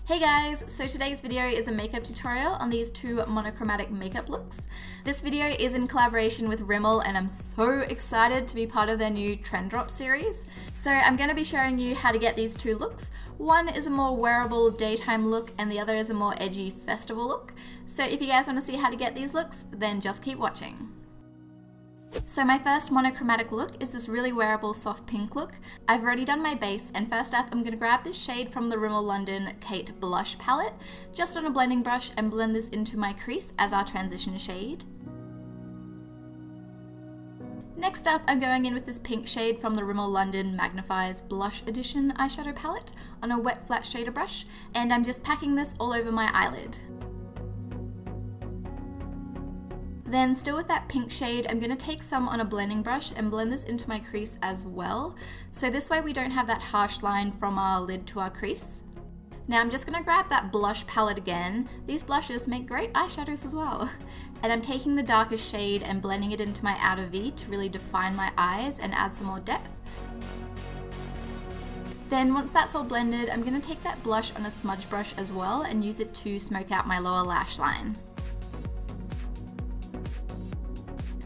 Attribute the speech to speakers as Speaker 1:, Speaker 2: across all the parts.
Speaker 1: Hey guys, so today's video is a makeup tutorial on these two monochromatic makeup looks. This video is in collaboration with Rimmel and I'm so excited to be part of their new Trend Drop series. So I'm going to be showing you how to get these two looks. One is a more wearable daytime look and the other is a more edgy festival look. So if you guys want to see how to get these looks, then just keep watching. So my first monochromatic look is this really wearable soft pink look. I've already done my base, and first up I'm going to grab this shade from the Rimmel London Kate Blush palette, just on a blending brush, and blend this into my crease as our transition shade. Next up I'm going in with this pink shade from the Rimmel London Magnifies Blush Edition eyeshadow palette on a wet flat shader brush, and I'm just packing this all over my eyelid. Then still with that pink shade, I'm going to take some on a blending brush and blend this into my crease as well. So this way we don't have that harsh line from our lid to our crease. Now I'm just going to grab that blush palette again. These blushes make great eyeshadows as well. And I'm taking the darkest shade and blending it into my outer V to really define my eyes and add some more depth. Then once that's all blended, I'm going to take that blush on a smudge brush as well and use it to smoke out my lower lash line.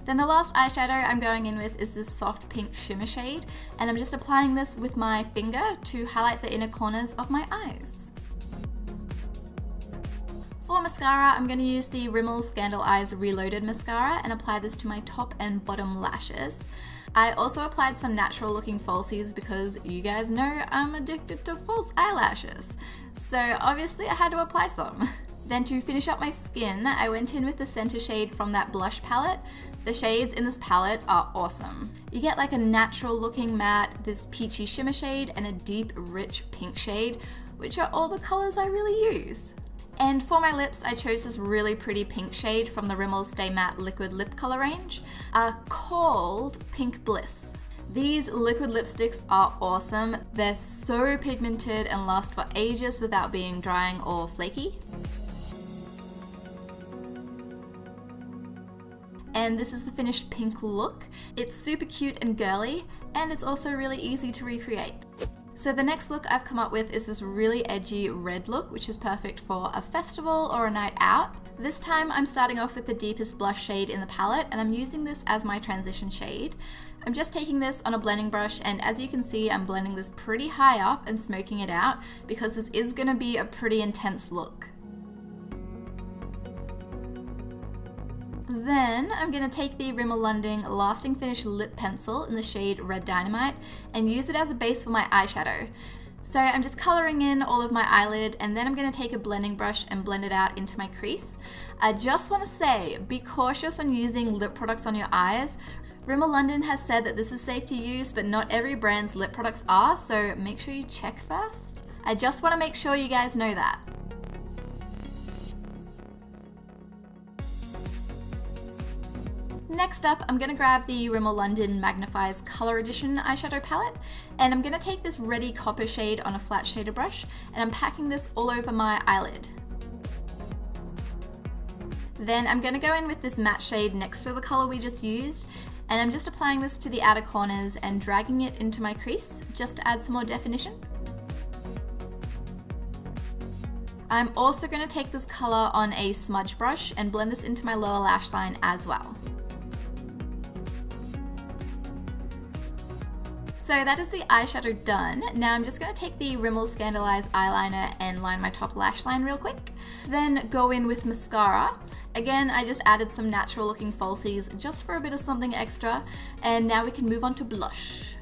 Speaker 1: Then the last eyeshadow I'm going in with is this soft pink shimmer shade, and I'm just applying this with my finger to highlight the inner corners of my eyes. For mascara, I'm going to use the Rimmel Scandal Eyes Reloaded Mascara and apply this to my top and bottom lashes. I also applied some natural looking falsies because you guys know I'm addicted to false eyelashes. So obviously I had to apply some. Then to finish up my skin, I went in with the center shade from that blush palette. The shades in this palette are awesome. You get like a natural looking matte, this peachy shimmer shade, and a deep, rich pink shade, which are all the colors I really use. And for my lips, I chose this really pretty pink shade from the Rimmel Stay Matte Liquid Lip Color range, called Pink Bliss. These liquid lipsticks are awesome. They're so pigmented and last for ages without being drying or flaky. And this is the finished pink look. It's super cute and girly, and it's also really easy to recreate. So the next look I've come up with is this really edgy red look, which is perfect for a festival or a night out. This time I'm starting off with the deepest blush shade in the palette, and I'm using this as my transition shade. I'm just taking this on a blending brush, and as you can see, I'm blending this pretty high up and smoking it out because this is going to be a pretty intense look. Then I'm going to take the Rimmel London Lasting Finish Lip Pencil in the shade Red Dynamite and use it as a base for my eyeshadow. So I'm just colouring in all of my eyelid, and then I'm going to take a blending brush and blend it out into my crease. I just want to say, be cautious on using lip products on your eyes. Rimmel London has said that this is safe to use, but not every brand's lip products are, so make sure you check first. I just want to make sure you guys know that. Next up, I'm going to grab the Rimmel London Magnifies Color Edition eyeshadow palette, and I'm going to take this reddy copper shade on a flat shader brush, and I'm packing this all over my eyelid. Then I'm going to go in with this matte shade next to the color we just used, and I'm just applying this to the outer corners and dragging it into my crease just to add some more definition. I'm also going to take this color on a smudge brush and blend this into my lower lash line as well. So that is the eyeshadow done. Now I'm just going to take the Rimmel Scandal Eyes eyeliner and line my top lash line real quick. Then go in with mascara. Again, I just added some natural looking falsies just for a bit of something extra. And now we can move on to blush.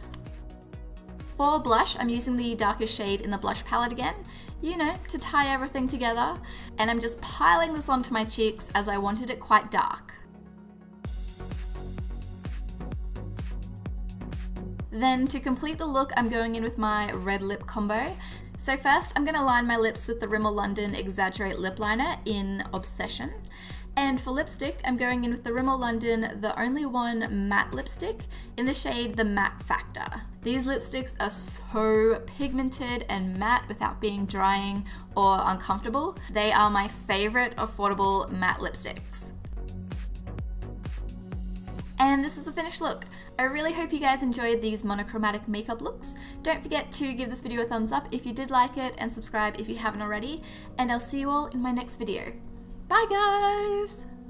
Speaker 1: For blush, I'm using the darkest shade in the blush palette again, you know, to tie everything together. And I'm just piling this onto my cheeks as I wanted it quite dark. Then to complete the look, I'm going in with my red lip combo. So first, I'm going to line my lips with the Rimmel London Exaggerate Lip Liner in Obsession. And for lipstick, I'm going in with the Rimmel London The Only One Matte Lipstick in the shade The Matte Factor. These lipsticks are so pigmented and matte without being drying or uncomfortable. They are my favorite affordable matte lipsticks. And this is the finished look. I really hope you guys enjoyed these monochromatic makeup looks. Don't forget to give this video a thumbs up if you did like it, and subscribe if you haven't already, and I'll see you all in my next video. Bye guys!